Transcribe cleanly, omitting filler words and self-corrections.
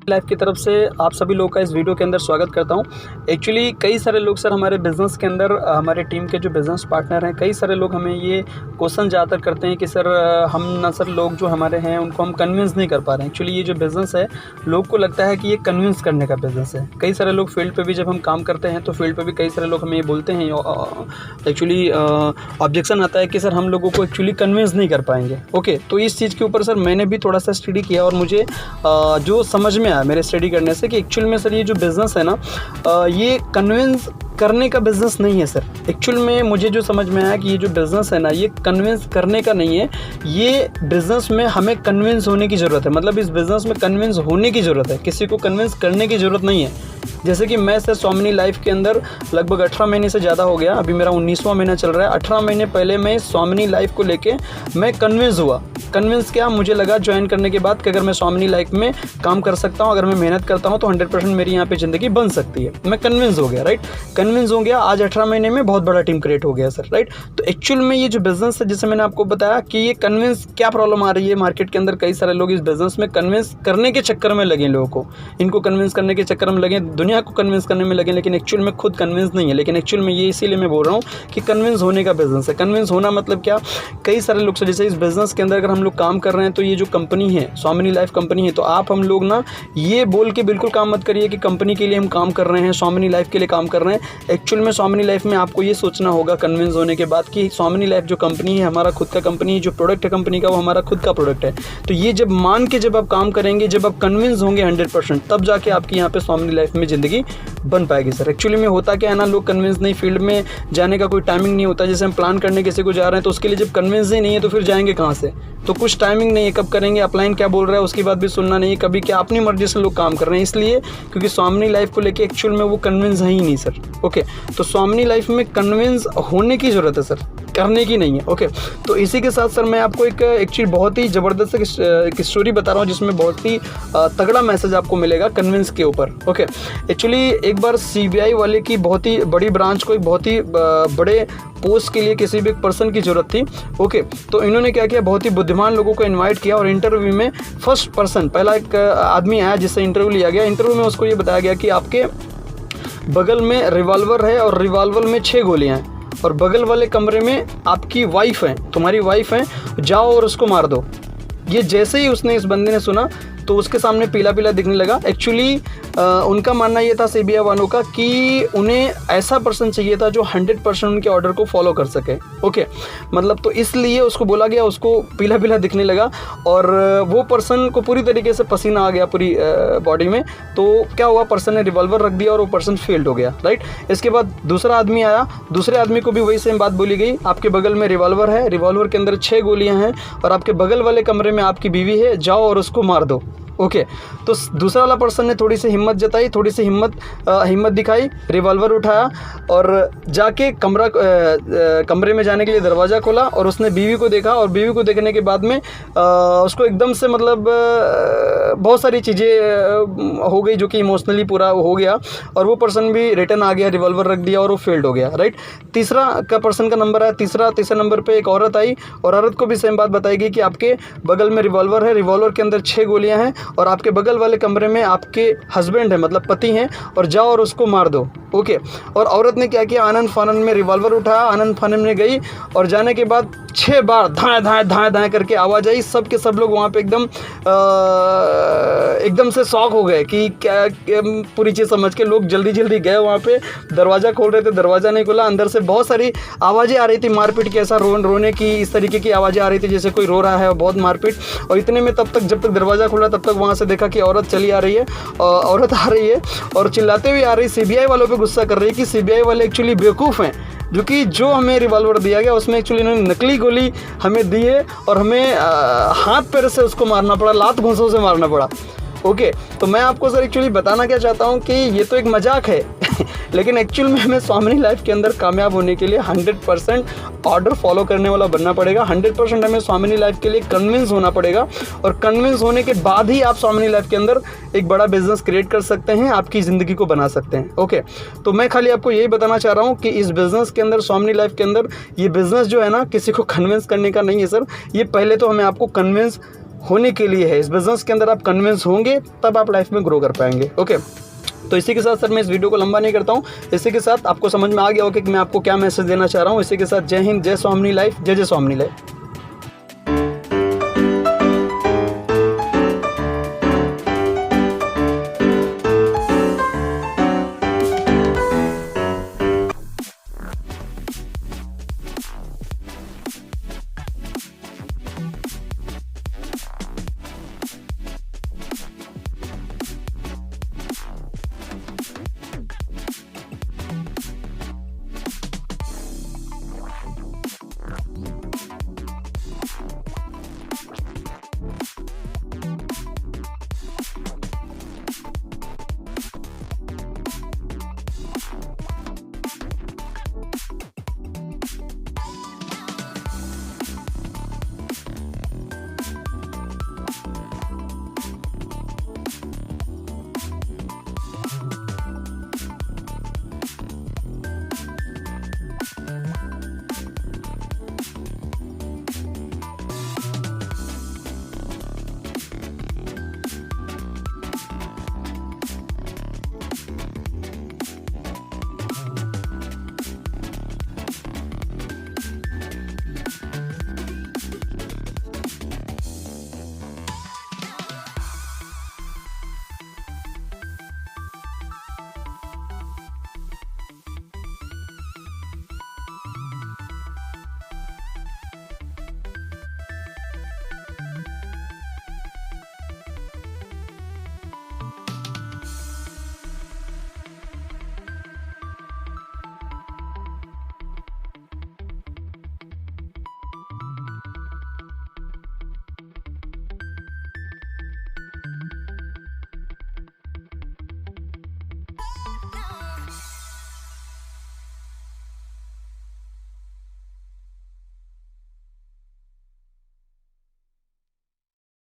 Life की तरफ से आप सभी लोगों का इस वीडियो के अंदर स्वागत करता हूं। एक्चुअली कई सारे लोग सर हमारे बिज़नेस के अंदर हमारे टीम के जो बिज़नेस पार्टनर हैं, कई सारे लोग हमें ये क्वेश्चन ज़्यादातर करते हैं कि सर हम ना सर लोग जो हमारे हैं उनको हम कन्विंस नहीं कर पा रहे हैं। एक्चुअली ये जो बिज़नेस है लोग को लगता है कि ये कन्विंस करने का बिज़नेस है। कई सारे लोग फील्ड पर भी जब हम काम करते हैं तो फील्ड पर भी कई सारे लोग हमें ये बोलते हैं, एक्चुअली ऑब्जेक्शन आता है कि सर हम लोगों को एक्चुअली कन्विंस नहीं कर पाएंगे। ओके, तो इस चीज़ के ऊपर सर मैंने भी थोड़ा सा स्टडी किया और मुझे जो समझ में आया मेरे स्टडी करने से कि एक्चुअल में सर ये जो बिज़नेस है ना ये कन्विंस करने का बिज़नेस नहीं है सर। एक्चुअल में मुझे जो समझ में आया कि ये जो बिज़नेस है ना ये कन्विंस करने का नहीं है। ये बिज़नेस में हमें कन्विंस होने की ज़रूरत है, मतलब इस बिज़नेस में कन्विंस होने की ज़रूरत है, किसी को कन्विंस करने की ज़रूरत नहीं है। जैसे कि मैं सर स्वामिनी लाइफ के अंदर लगभग 18 महीने से ज़्यादा हो गया, अभी मेरा 19वां महीना चल रहा है। 18 महीने पहले मैं स्वामिनी लाइफ को लेके मैं कन्विंस हुआ। कन्विंस क्या, मुझे लगा ज्वाइन करने के बाद कि अगर मैं स्वामिनी लाइफ में काम कर सकता हूँ, अगर मैं मेहनत करता हूँ तो 100% मेरी यहाँ पे ज़िंदगी बन सकती है। मैं कन्विंस हो गया, राइट, कन्विंस हो गया। आज 18 महीने में बहुत बड़ा टीम क्रिएट हो गया सर, राइट। तो एक्चुअल में ये जो बिज़नेस है, जैसे मैंने आपको बताया कि ये कन्विंस क्या प्रॉब्लम आ रही है मार्केट के अंदर, कई सारे लोग इस बिज़नेस में कन्विंस करने के चक्कर में लगे, लोगों को इनको कन्विंस करने के चक्कर में लगे, दुनिया को कन्विंस करने में लगे, लेकिन एक्चुअल में खुद कन्विंस नहीं है। लेकिन एक्चुअल में ये इसीलिए मैं बोल रहा हूँ कि कन्विंस होने का बिज़नेस है। कन्विंस होना मतलब क्या, कई सारे लोग से जैसे इस बिज़नेस के अंदर अगर हम लोग काम कर रहे हैं तो ये जो कंपनी है स्वामिनी लाइफ कंपनी है, तो आप हम लोग ना ये बोल के बिल्कुल काम मत करिए कि कंपनी के लिए हम काम कर रहे हैं, स्वामिनी लाइफ के लिए काम कर रहे हैं। एक्चुअल में स्वामिनी लाइफ में आपको ये सोचना होगा कन्विंस होने के बाद कि स्वामिनी लाइफ जो कंपनी है हमारा खुद का कंपनी है, जो प्रोडक्ट है कंपनी का वो हमारा खुद का प्रोडक्ट है। तो ये जब मान के जब आप काम करेंगे, जब आप कन्विंस होंगे 100%, तब जाके आपकी यहाँ पे स्वामिनी लाइफ में ज़िंदगी बन पाएगी सर। एक्चुअली में होता क्या है ना, लोग कन्विंस नहीं, फील्ड में जाने का कोई टाइमिंग नहीं होता। जैसे हम प्लान करने किसी को जा रहे हैं तो उसके लिए जब कन्विंस ही नहीं है तो फिर जाएंगे कहाँ से, तो कुछ टाइमिंग नहीं है कब करेंगे, अपलाइन क्या बोल रहा है उसकी बात भी सुनना नहीं है, कभी क्या अपनी मर्जी से लोग काम कर रहे हैं, इसलिए क्योंकि स्वामिनी लाइफ को लेके एक्चुअल में वो कन्विंस है ही नहीं सर। ओके, तो स्वामिनी लाइफ में कन्विंस होने की ज़रूरत है सर, करने की नहीं है। ओके, तो इसी के साथ सर मैं आपको एक एक्चुअली बहुत ही ज़बरदस्त एक स्टोरी बता रहा हूँ जिसमें बहुत ही तगड़ा मैसेज आपको मिलेगा कन्विंस के ऊपर। ओके, एक्चुअली एक बार सीबीआई वाले की बहुत ही बड़ी ब्रांच को एक बहुत ही बड़े पोस्ट के लिए किसी भी एक पर्सन की ज़रूरत थी। ओके, तो इन्होंने क्या किया, बहुत ही बुद्धिमान लोगों को इनवाइट किया और इंटरव्यू में फर्स्ट पर्सन, पहला एक आदमी आया जिससे इंटरव्यू लिया गया। इंटरव्यू में उसको ये बताया गया कि आपके बगल में रिवॉल्वर है और रिवॉल्वर में 6 गोलियां हैं और बगल वाले कमरे में आपकी वाइफ है, तुम्हारी वाइफ है, जाओ और उसको मार दो। ये जैसे ही उसने इस बंदे ने सुना तो उसके सामने पीला पीला दिखने लगा। एक्चुअली उनका मानना ये था सीबीआई वालों का कि उन्हें ऐसा पर्सन चाहिए था जो 100% उनके ऑर्डर को फॉलो कर सके। ओके, मतलब तो इसलिए उसको बोला गया, उसको पीला पीला दिखने लगा और वो पर्सन को पूरी तरीके से पसीना आ गया पूरी बॉडी में। तो क्या हुआ, पर्सन ने रिवॉल्वर रख दिया और वो पर्सन फेल्ड हो गया, राइट। इसके बाद दूसरा आदमी आया, दूसरे आदमी को भी वही सेम बात बोली गई, आपके बगल में रिवॉल्वर है, रिवॉल्वर के अंदर 6 गोलियां हैं और आपके बगल वाले कमरे में आपकी बीवी है, जाओ और उसको मार दो। ओके, तो दूसरा वाला पर्सन ने थोड़ी सी हिम्मत जताई, थोड़ी सी हिम्मत दिखाई, रिवॉल्वर उठाया और जाके कमरे में जाने के लिए दरवाज़ा खोला और उसने बीवी को देखा और बीवी को देखने के बाद में उसको एकदम से मतलब बहुत सारी चीज़ें हो गई जो कि इमोशनली पूरा हो गया और वो पर्सन भी रिटर्न आ गया, रिवॉल्वर रख दिया और वो फेल्ड हो गया, राइट। तीसरा का पर्सन का नंबर आया, तीसरे नंबर पर एक औरत आई और औरत को भी सेम बात बताई गई कि आपके बगल में रिवॉल्वर है, रिवॉल्वर के अंदर 6 गोलियाँ हैं और आपके बगल वाले कमरे में आपके हस्बैंड है, मतलब पति हैं, और जाओ और उसको मार दो। ओके, और औरत ने क्या किया, आनंद फानन में रिवॉल्वर उठाया, आनंद फानन में गई और जाने के बाद 6 बार धाएं धाएं धाएं धाएं करके आवाज़ आई। सब के सब लोग वहाँ पे एकदम से शॉक हो गए कि क्या पूरी चीज़ समझ के लोग जल्दी जल्दी गए वहाँ पे, दरवाज़ा खोल रहे थे, दरवाज़ा नहीं खुला, अंदर से बहुत सारी आवाज़ें आ रही थी मारपीट की, ऐसा रोने की, इस तरीके की आवाज़ें आ रही थी जैसे कोई रो रहा है और बहुत मारपीट। और इतने में तब तक जब तक दरवाज़ा खुला तब तक वहाँ से देखा कि औरत चली आ रही है, औरत आ रही है और चिल्लाते हुए आ रही, सीबीआई वालों पे गुस्सा कर रही है कि सीबीआई वाले एक्चुअली बेवकूफ़ हैं, जो हमें रिवॉल्वर दिया गया उसमें एक्चुअली इन्होंने नकली गोली हमें दी है और हमें हाथ पैर से उसको मारना पड़ा, लात घूंसों से मारना पड़ा। ओके, तो मैं आपको सर एक्चुअली बताना क्या चाहता हूँ कि ये तो एक मजाक है लेकिन एक्चुअल में हमें स्वामिनी लाइफ के अंदर कामयाब होने के लिए 100% ऑर्डर फॉलो करने वाला बनना पड़ेगा। 100% हमें स्वामिनी लाइफ के लिए कन्विंस होना पड़ेगा और कन्विंस होने के बाद ही आप स्वामिनी लाइफ के अंदर एक बड़ा बिजनेस क्रिएट कर सकते हैं, आपकी ज़िंदगी को बना सकते हैं। ओके, तो मैं खाली आपको यही बताना चाह रहा हूँ कि इस बिज़नेस के अंदर, स्वामिनी लाइफ के अंदर, ये बिज़नेस जो है ना किसी को कन्विंस करने का नहीं है सर। ये पहले तो हमें आपको कन्विंस होने के लिए है। इस बिज़नेस के अंदर आप कन्विंस होंगे तब आप लाइफ में ग्रो कर पाएंगे। ओके, तो इसी के साथ सर मैं इस वीडियो को लंबा नहीं करता हूँ। इसी के साथ आपको समझ में आ गया होगा कि मैं आपको क्या मैसेज देना चाह रहा हूँ। इसी के साथ जय हिंद, जय स्वामिनी लाइफ, जय जय स्वामिनी लाइफ।